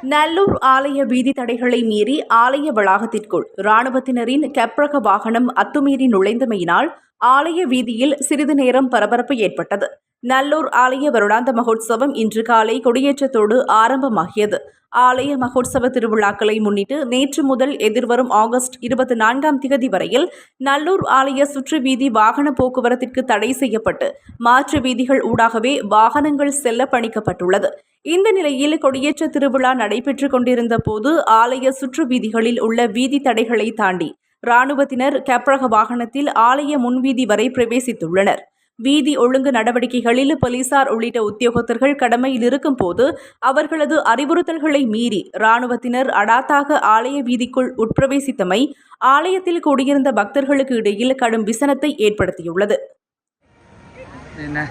நல்லூர் ஆலய வீதி தடைகளை மீறி ஆலய வளாகத்திற்குள் இராணுவத்தினரின் கெப்ரக வாகனம் அத்துமீறி நுழைந்தமையினால் ஆலய வீதியில் சிறிது நேரம் பரபரப்பு ஏற்பட்டது. நல்லூர் ஆலய வருடாந்த மகோத்சவம் இன்று காலை கொடியேற்றத்தோடு ஆரம்பமாகியது. ஆலய மகோத்சவ திருவிழாக்களை முன்னிட்டு நேற்று முதல் எதிர்வரும் ஆகஸ்ட் 24ஆம் தேதி வரையில் நல்லூர் ஆலய சுற்று வீதி வாகன போக்குவரத்திற்கு தடை செய்யப்பட்டு மாற்று வீதிகள் ஊடாகவே வாகனங்கள் செல்ல பணிக்கப்பட்டுள்ளது. இந்த நிலையில் கொடியேற்ற திருவிழா நடைபெற்றுக் கொண்டிருந்த போது ஆலய சுற்று வீதிகளில் உள்ள வீதி தடைகளை தாண்டி இராணுவத்தினர் கெப்ரக வாகனத்தில் ஆலய முன்வீதி வரை பிரவேசித்துள்ளனர். வீதி ஒழுங்கு நடவடிக்கைகளில் போலீசார் உள்ளிட்ட உத்தியோகத்தர்கள் கடமையில் இருக்கும் போது அவர்களது அறிவுறுத்தல்களை மீறி இராணுவத்தினர் அடாத்தாக ஆலய வீதிக்குள் உட்பிரவேசித்தமை ஆலயத்தில் கூடியிருந்த பக்தர்களுக்கு இடையில் கடும் விசனத்தை ஏற்படுத்தியுள்ளது. என்ன